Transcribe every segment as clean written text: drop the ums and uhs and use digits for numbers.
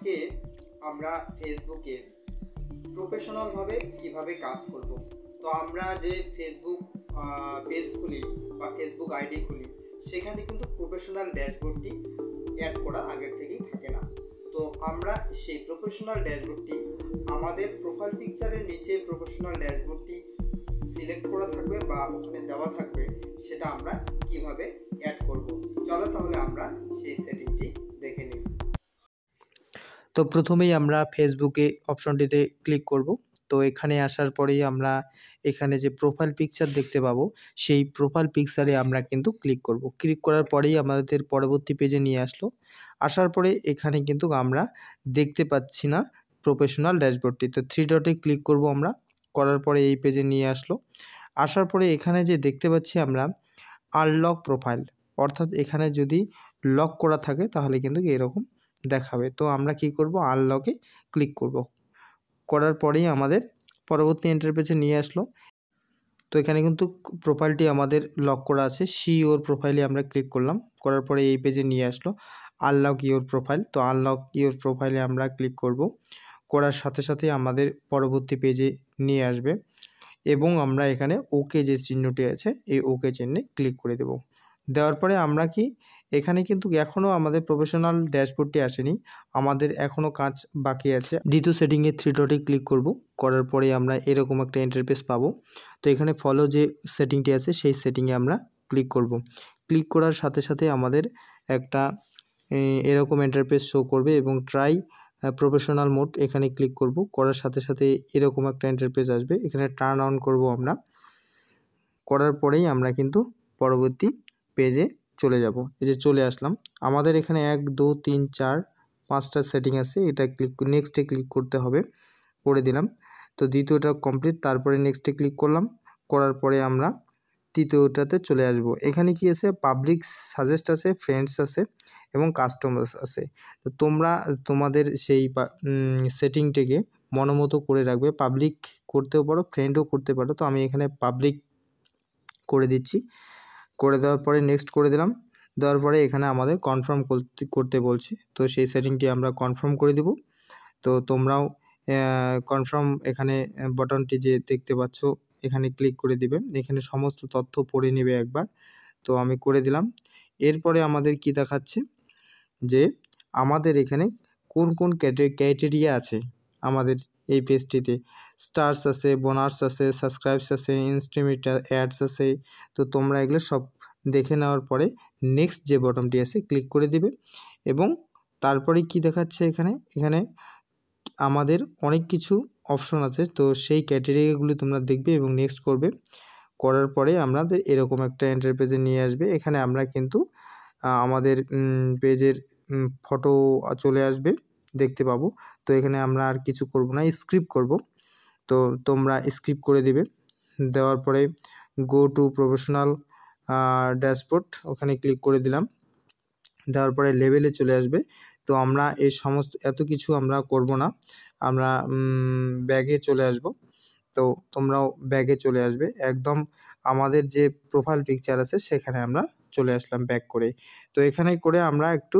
আজকে আমরা ফেসবুকে প্রফেশনাল ভাবে কিভাবে কাজ করব। তো আমরা যে ফেসবুক পেজ খুলি বা ফেসবুক আইডি খুলি, সেখানে কিন্তু প্রফেশনাল ড্যাশবোর্ডটি অ্যাড করা আগের থেকেই থাকে না। তো আমরা সেই প্রফেশনাল ড্যাশবোর্ডটি আমাদের প্রোফাইল পিকচারের নিচে প্রফেশনাল ড্যাশবোর্ডটি সিলেক্ট করা থাকবে বা ওখানে দেওয়া থাকবে, সেটা আমরা কিভাবে অ্যাড করব। চলো তাহলে আমরা সেই সেটিংটি দেখে নিই। তো প্রথমেই আমরা ফেসবুকে অপশনটিতে ক্লিক করব। তো এখানে আসার পরেই আমরা এখানে যে প্রোফাইল পিকচার দেখতে পাবো, সেই প্রোফাইল পিকচারে আমরা কিন্তু ক্লিক করব। ক্লিক করার পরেই আমাদের পরবর্তী পেজে নিয়ে আসলো। আসার পরে এখানে কিন্তু আমরা দেখতে পাচ্ছি না প্রফেশনাল ড্যাশবোর্ডটি। তো 3 ডটে ক্লিক করব আমরা। করার পরে এই পেজে নিয়ে আসলো। আসার পরে এখানে যে দেখতে পাচ্ছি আমরা আনলক প্রোফাইল, অর্থাৎ এখানে যদি লক করা থাকে তাহলে কিন্তু এরকম দেখাবে। তো আমরা কি করব, আনলকে ক্লিক করব। করার পরেই আমাদের পরবর্তী ইন্টারফেসে নিয়ে আসলো। তো এখানে কিন্তু প্রোফাইলটি আমাদের লক করা আছে। সি ইওর প্রোফাইলে আমরা ক্লিক করলাম। করার পরে এই পেজে নিয়ে আসলো আনলক ইওর প্রোফাইল। তো আনলক ইওর প্রোফাইলে আমরা ক্লিক করব। করার সাথে সাথে আমাদের পরবর্তী পেজে নিয়ে আসবে এবং আমরা এখানে ওকে যে চিহ্নটি আছে, এই ওকে চিহ্নে ক্লিক করে দেব। দেওয়ার পরে আমরা কি এখানে কিন্তু এখনও আমাদের প্রফেশনাল ড্যাশবোর্ডটি আসেনি, আমাদের এখনও কাজ বাকি আছে। দ্বিতীয় সেটিংয়ে 3 ডটে ক্লিক করব। করার পরে আমরা এরকম একটা ইন্টারফেস পাবো। তো এখানে ফলো যে সেটিংটি আছে, সেই সেটিংয়ে আমরা ক্লিক করব। ক্লিক করার সাথে সাথে আমাদের একটা এরকম ইন্টারফেস শো করবে এবং ট্রাই প্রফেশনাল মোড এখানে ক্লিক করব। করার সাথে সাথে এরকম একটা ইন্টারফেস আসবে, এখানে টার্ন অন করব আমরা। করার পরেই আমরা কিন্তু পরবর্তী পেজে চলে যাব। এই যে চলে আসলাম। আমাদের এখানে 1 2 3 4 5টা সেটিং আছে, এটা নেক্সটে ক্লিক করতে হবে। করে দিলাম। তো দ্বিতীয়টা কমপ্লিট, তারপরে নেক্সটে ক্লিক করলাম। করার পরে আমরা তৃতীয়টাতে চলে আসব। এখানে কি আছে, পাবলিক সাজেস্ট আছে, ফ্রেন্ডস আছে এবং কাস্টমার্স আছে। তো তোমরা তোমাদের সেই সেটিংটিকে মনোমতো করে রাখবে। পাবলিক করতেও পারো, ফ্রেন্ডও করতে পারো। তো আমি এখানে পাবলিক করে দিচ্ছি। করে দেওয়ার পরে নেক্সট করে দিলাম। দেওয়ার পরে এখানে আমাদের কনফার্ম করতে বলছে। তো সেই সেটিংটি আমরা কনফার্ম করে দেব। তো তোমরাও কনফার্ম এখানে বাটনটি যে দেখতে পাচ্ছ, এখানে ক্লিক করে দিবে। এখানে সমস্ত তথ্য পড়ে নেবে একবার। তো আমি করে দিলাম। এরপরে আমাদের কি দেখাচ্ছে যে আমাদের এখানে কোন কোন ক্রাইটেরিয়া আছে আমাদের এই পেজটিতে। স্টার্স আছে, বোনাস আছে, সাবস্ক্রাইবস আছে, ইনস্ট্রিমিট অ্যাডস আছে। তো তোমরা এগুলো সব দেখে নেওয়ার পরে নেক্সট যে বটনটি আছে ক্লিক করে দিবে এবং তারপরে কি দেখাচ্ছে এখানে আমাদের অনেক কিছু অপশন আছে। তো সেই ক্রাইটেরিয়াগুলি তোমরা দেখবে এবং নেক্সট করবে। করার পরে আমাদের এরকম একটা ইন্টারফেসে নিয়ে আসবে। এখানে আমরা কিন্তু আমাদের পেজের ফটো চলে আসবে, দেখতে পাবো। তো এখানে আমরা আর কিছু করব না, স্ক্রিপ্ট করব। তো তোমরা স্ক্রিপ্ট করে দিবে। দেওয়ার পরে গো টু প্রফেশনাল ড্যাশবোর্ড, ওখানে ক্লিক করে দিলাম। দেওয়ার পরে লেভেলে চলে আসবে। তো আমরা এই সমস্ত এত কিছু আমরা করব না, আমরা ব্যাগে চলে আসব। তো তোমরাও ব্যাগে চলে আসবে। একদম আমাদের যে প্রোফাইল পিকচার আছে সেখানে আমরা চলে আসলাম ব্যাক করে। তো এখানে করে আমরা একটু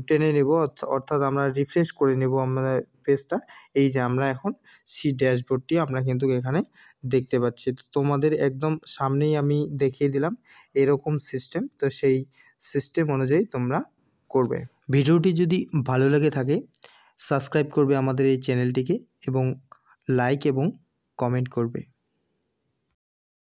টেনে নেব, অর্থাৎ আমরা রিফ্রেশ করে নেব আমাদের পেজটা। এই যে আমরা এখন সেই ড্যাশবোর্ডটি আমরা কিন্তু এখানে দেখতে পাচ্ছি। তো তোমাদের একদম সামনেই আমি দেখিয়ে দিলাম এরকম সিস্টেম। তো সেই সিস্টেম অনুযায়ী তোমরা করবে। ভিডিওটি যদি ভালো লেগে থাকে সাবস্ক্রাইব করবে আমাদের এই চ্যানেলটিকে এবং লাইক এবং কমেন্ট করবে।